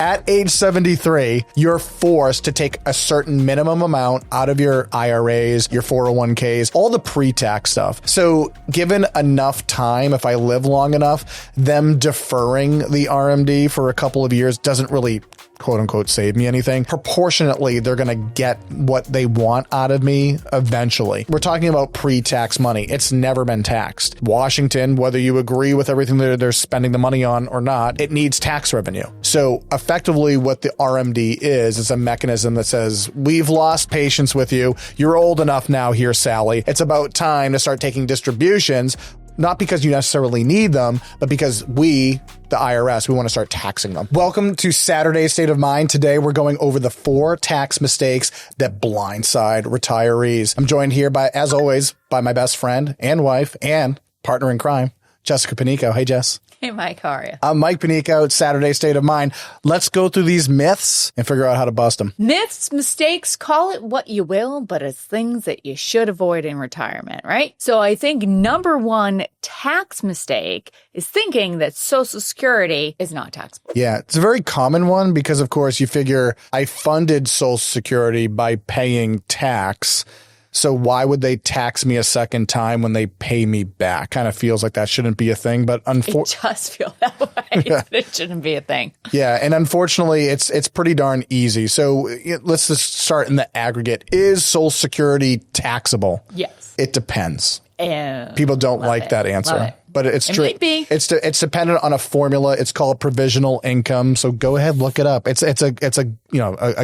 At age 73, you're forced to take a certain minimum amount out of your IRAs, your 401ks, all the pre-tax stuff. So given enough time, if I live long enough, them deferring the RMD for a couple of years doesn't really quote unquote save me anything. Proportionately, they're going to get what they want out of me eventually. We're talking about pre-tax money. It's never been taxed. Washington, whether you agree with everything that they're spending the money on or not, it needs tax revenue. So effectively what the RMD is a mechanism that says, we've lost patience with you. You're old enough now here, Sally. It's about time to start taking distributions. Not because you necessarily need them, but because we, the IRS, we want to start taxing them. Welcome to Saturday State of Mind. Today, we're going over the 4 tax mistakes that blindside retirees. I'm joined here by, as always, by my best friend and wife and partner in crime, Jessica Panico. Hey, Jess. Hey, Mike, how are you? I'm Mike Panico. It's Saturday State of Mind. Let's go through these myths and figure out how to bust them. Myths, mistakes, call it what you will, but it's things that you should avoid in retirement, right? So I think number one tax mistake is thinking that Social Security is not taxable. Yeah, it's a very common one because, of course, you figure I funded Social Security by paying tax. So why would they tax me a second time when they pay me back? Kind of feels like that shouldn't be a thing, but it does feel that way. Yeah. It shouldn't be a thing. Yeah, and unfortunately, it's pretty darn easy. So let's just start in the aggregate. Is Social Security taxable? Yes. It depends. People don't like that answer. But it's true. It might be. It's dependent on a formula. It's called provisional income. So go ahead, look it up. It's a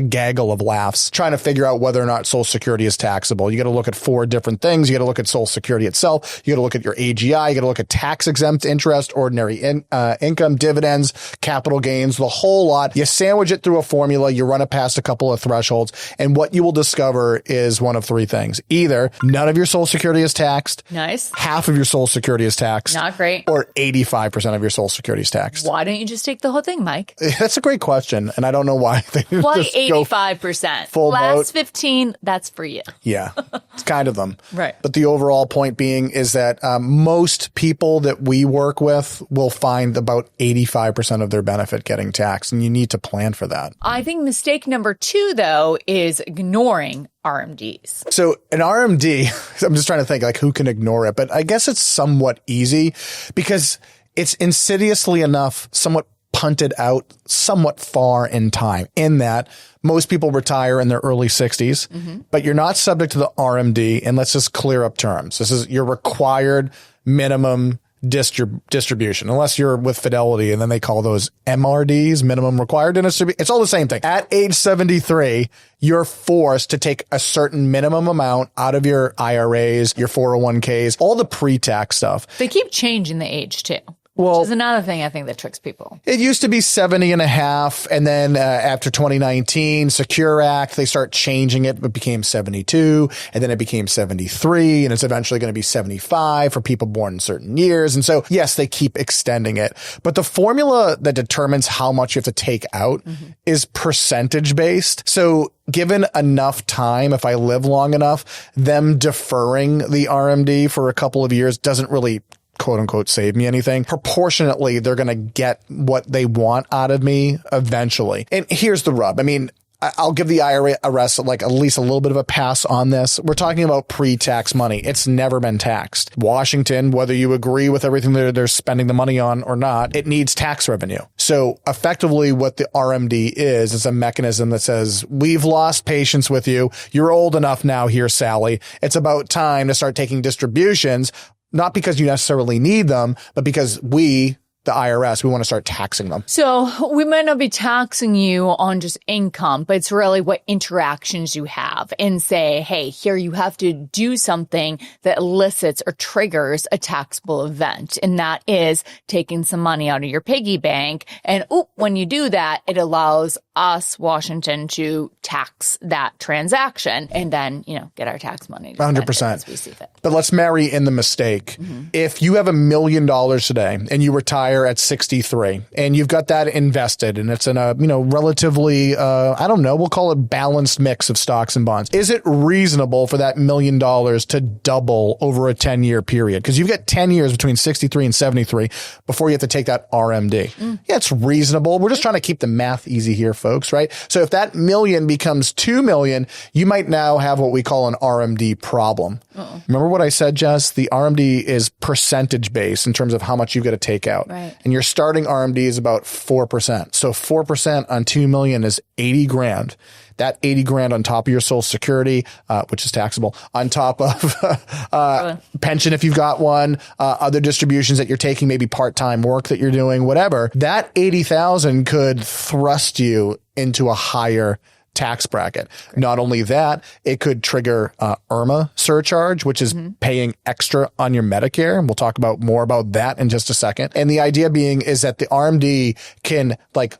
gaggle of laughs trying to figure out whether or not Social Security is taxable. You got to look at 4 different things. You got to look at Social Security itself. You got to look at your AGI. You got to look at tax exempt interest, ordinary income, dividends, capital gains, the whole lot. You sandwich it through a formula. You run it past a couple of thresholds, and what you will discover is one of 3 things: either none of your Social Security is taxed, nice, half of your Social Security is taxed. Not great. Or 85% of your Social Security is taxed. Why don't you just take the whole thing, Mike? That's a great question, and I don't know why. Why 85%? Full Last boat. 15, that's for you. Yeah, it's kind of them. Right. But the overall point being is that most people that we work with will find about 85% of their benefit getting taxed, and you need to plan for that. I think mistake number 2, though, is ignoring RMDs. So an RMD, I'm just trying to think like who can ignore it, but I guess it's somewhat easy because it's insidiously enough, somewhat punted out somewhat far in time, in that most people retire in their early 60s, but you're not subject to the RMD. And let's just clear up terms. This is your required minimum distribution, unless you're with Fidelity, and then they call those MRDs, minimum required distribution. It's all the same thing. At age 73, you're forced to take a certain minimum amount out of your IRAs, your 401ks, all the pre-tax stuff. They keep changing the age too. Well, which is another thing I think that tricks people. It used to be 70 and a half. And then after 2019, Secure Act, they start changing it. It became 72, and then it became 73, and it's eventually going to be 75 for people born in certain years. And so, yes, they keep extending it. But the formula that determines how much you have to take out is percentage based. So given enough time, if I live long enough, them deferring the RMD for a couple of years doesn't really quote unquote save me anything. Proportionately, they're going to get what they want out of me eventually. And here's the rub. I mean, I'll give the IRS like at least a little bit of a pass on this. We're talking about pre-tax money. It's never been taxed. Washington, whether you agree with everything that they're spending the money on or not, it needs tax revenue. So effectively what the RMD is a mechanism that says, we've lost patience with you. You're old enough now here, Sally. It's about time to start taking distributions. Not because you necessarily need them, but because we, the IRS, we want to start taxing them. So we might not be taxing you on just income, but it's really what interactions you have and say, hey, here you have to do something that elicits or triggers a taxable event. And that is taking some money out of your piggy bank. And when you do that, it allows us, Washington, to tax that transaction and then, get our tax money. 100%. As we see fit. But let's marry in the mistake. If you have $1 million today and you retire retire at 63 and you've got that invested and it's in a, relatively, I don't know, we'll call it balanced mix of stocks and bonds. Is it reasonable for that $1 million to double over a 10-year period? Because you've got 10 years between 63 and 73 before you have to take that RMD. Yeah, it's reasonable. We're just trying to keep the math easy here, folks, right? So if that million becomes 2 million, you might now have what we call an RMD problem. Remember what I said, Jess? The RMD is percentage based in terms of how much you've got to take out. Right. And your starting RMD is about 4%. So 4% on 2 million is 80 grand. That 80 grand on top of your Social Security, which is taxable, on top of pension if you've got one, other distributions that you're taking, maybe part-time work that you're doing, whatever, that 80,000 could thrust you into a higher tax bracket. Not only that, it could trigger IRMAA surcharge, which is paying extra on your Medicare. And we'll talk about more about that in just a second. And the idea being is that the RMD can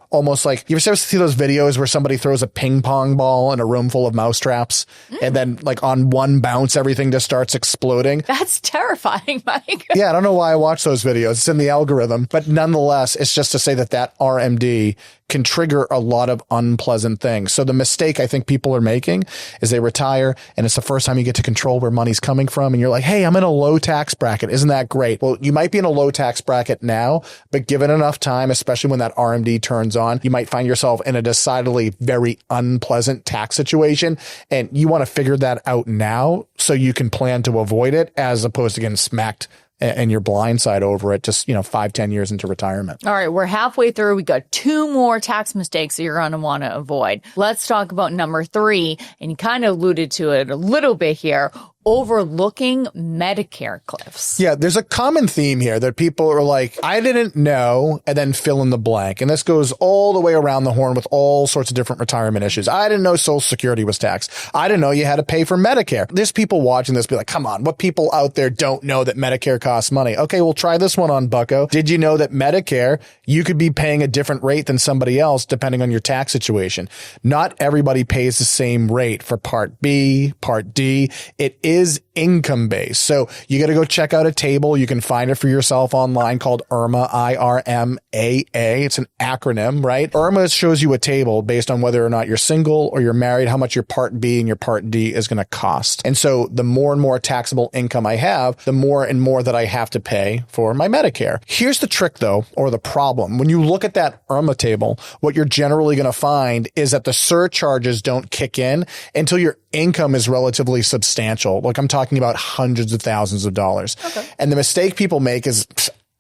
almost like, you ever see those videos where somebody throws a ping pong ball in a room full of mousetraps and then on one bounce, everything just starts exploding? That's terrifying, Mike. Yeah, I don't know why I watch those videos. It's in the algorithm. But nonetheless, it's just to say that RMD can trigger a lot of unpleasant things. So the mistake I think people are making is they retire and it's the first time you get to control where money's coming from. And you're like, hey, I'm in a low tax bracket. Isn't that great? Well, you might be in a low tax bracket now, but given enough time, especially when that RMD turns on, you might find yourself in a decidedly very unpleasant tax situation. And you want to figure that out now so you can plan to avoid it as opposed to getting smacked and you're blindside over it just, 5-10 years into retirement. All right, we're halfway through. We got 2 more tax mistakes that you're going to want to avoid. Let's talk about number 3, and you kind of alluded to it a little bit here. Overlooking Medicare cliffs. Yeah, there's a common theme here that people are like, I didn't know, and then fill in the blank. And this goes all the way around the horn with all sorts of different retirement issues. I didn't know Social Security was taxed. I didn't know you had to pay for Medicare. There's people watching this be like, come on, what people out there don't know that Medicare costs money? Okay, well, try this one on, bucko. Did you know that Medicare, you could be paying a different rate than somebody else depending on your tax situation? Not everybody pays the same rate for Part B, Part D. It is income based. So you got to go check out a table. You can find it for yourself online called IRMAA, IRMAA. It's an acronym, right? IRMAA shows you a table based on whether or not you're single or you're married, how much your Part B and your Part D is going to cost. And so the more and more taxable income I have, the more and more that I have to pay for my Medicare. Here's the trick though, or the problem. When you look at that IRMAA table, what you're generally going to find is that the surcharges don't kick in until your income is relatively substantial. Like I'm talking about hundreds of thousands of dollars. Okay. And the mistake people make is,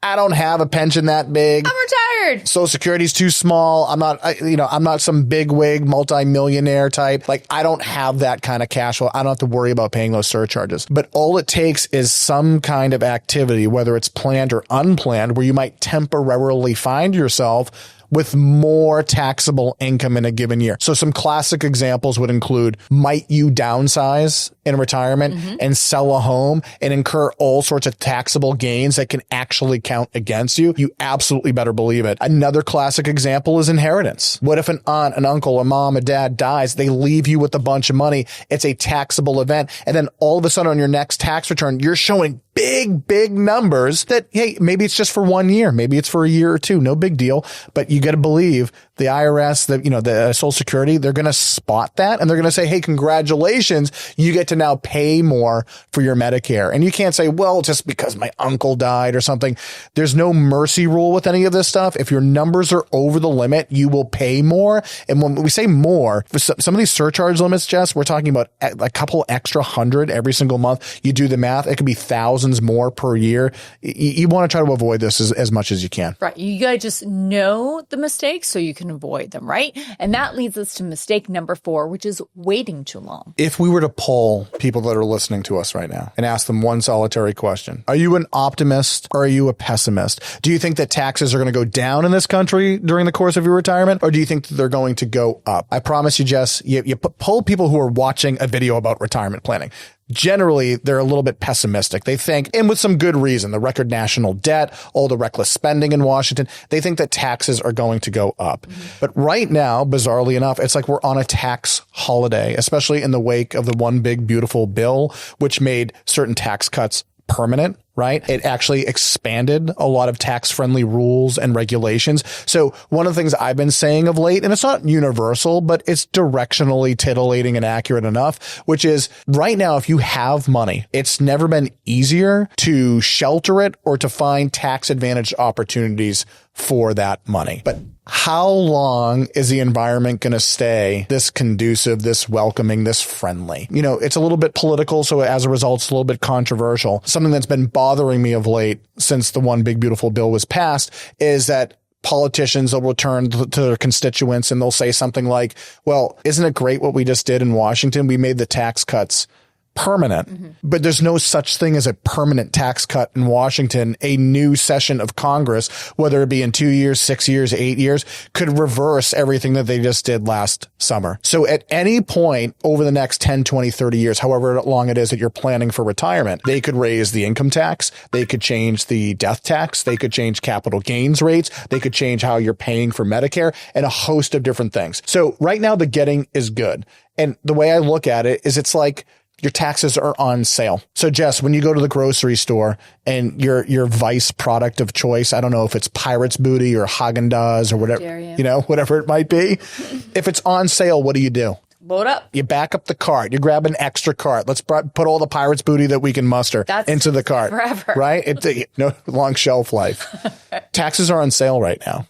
I don't have a pension that big. I'm retired. Social Security's too small. I'm not some big wig multi-millionaire type. Like I don't have that kind of cash flow. I don't have to worry about paying those surcharges. But all it takes is some kind of activity, whether it's planned or unplanned, where you might temporarily find yourself with more taxable income in a given year. So some classic examples would include, might you downsize in retirement and sell a home and incur all sorts of taxable gains that can actually count against you? You absolutely better believe it. Another classic example is inheritance. What if an aunt, an uncle, a mom, a dad dies? They leave you with a bunch of money. It's a taxable event. And then all of a sudden on your next tax return, you're showing big numbers that, hey, maybe it's just for 1 year. Maybe it's for a year or two. No big deal. But you got to believe the IRS, the Social Security, they're going to spot that and they're going to say, hey, congratulations. You get to now pay more for your Medicare. And you can't say, well, just because my uncle died or something. There's no mercy rule with any of this stuff. If your numbers are over the limit, you will pay more. And when we say more, for some of these surcharge limits, Jess, we're talking about a couple extra hundred every single month. You do the math, it could be thousands more per year. You want to try to avoid this as much as you can. Right. You got to just know the mistakes so you can avoid them, right? And that leads us to mistake number 4, which is waiting too long. If we were to poll people that are listening to us right now and ask them one solitary question, are you an optimist or are you a pessimist? Do you think that taxes are going to go down in this country during the course of your retirement, or do you think that they're going to go up? I promise you, Jess, you poll people who are watching a video about retirement planning. Generally, they're a little bit pessimistic. They think, and with some good reason, the record national debt, all the reckless spending in Washington, they think that taxes are going to go up. But right now, bizarrely enough, it's like we're on a tax holiday, especially in the wake of the one big beautiful bill, which made certain tax cuts permanent, right? It actually expanded a lot of tax-friendly rules and regulations. So one of the things I've been saying of late, and it's not universal, but it's directionally titillating and accurate enough, which is right now, if you have money, it's never been easier to shelter it or to find tax advantage opportunities for that money. But how long is the environment going to stay this conducive, this welcoming, this friendly? You know, it's a little bit political, so as a result, it's a little bit controversial. Something that's been bothering me of late since the One Big Beautiful Bill was passed is that politicians will return to their constituents and they'll say something like, well, isn't it great what we just did in Washington? We made the tax cuts permanent, but there's no such thing as a permanent tax cut in Washington. A new session of Congress, whether it be in 2 years, 6 years, 8 years, could reverse everything that they just did last summer. So at any point over the next 10, 20, 30 years, however long it is that you're planning for retirement, they could raise the income tax. They could change the death tax. They could change capital gains rates. They could change how you're paying for Medicare and a host of different things. So right now the getting is good. And the way I look at it is it's like, your taxes are on sale. So Jess, when you go to the grocery store and your vice product of choice, I don't know if it's Pirate's Booty or Haagen-Dazs or whatever, you know, whatever it might be. If it's on sale, what do? Load up. You back up the cart. You grab an extra cart. Let's put all the Pirate's Booty that we can muster into the cart. Forever. Right? It's no long shelf life. Taxes are on sale right now.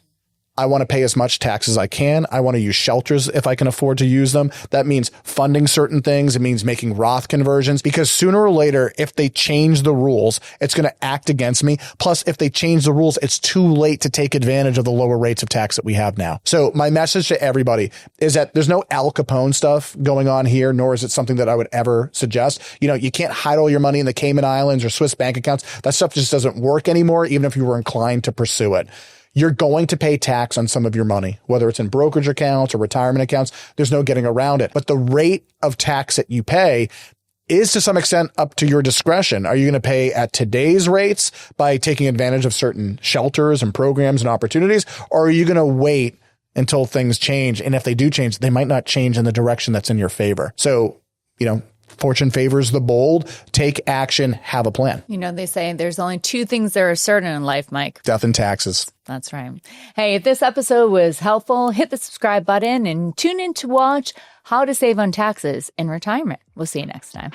I want to pay as much tax as I can. I want to use shelters if I can afford to use them. That means funding certain things. It means making Roth conversions, because sooner or later, if they change the rules, it's going to act against me. Plus, if they change the rules, it's too late to take advantage of the lower rates of tax that we have now. So my message to everybody is that there's no Al Capone stuff going on here, nor is it something that I would ever suggest. You know, you can't hide all your money in the Cayman Islands or Swiss bank accounts. That stuff just doesn't work anymore, even if you were inclined to pursue it. You're going to pay tax on some of your money, whether it's in brokerage accounts or retirement accounts. There's no getting around it. But the rate of tax that you pay is to some extent up to your discretion. Are you going to pay at today's rates by taking advantage of certain shelters and programs and opportunities? Or are you going to wait until things change? And if they do change, they might not change in the direction that's in your favor. So, you know, fortune favors the bold. Take action. Have a plan. You know, they say there's only two things that are certain in life, Mike. Death and taxes. That's right. Hey, if this episode was helpful, hit the subscribe button and tune in to watch How to Save on Taxes in Retirement. We'll see you next time.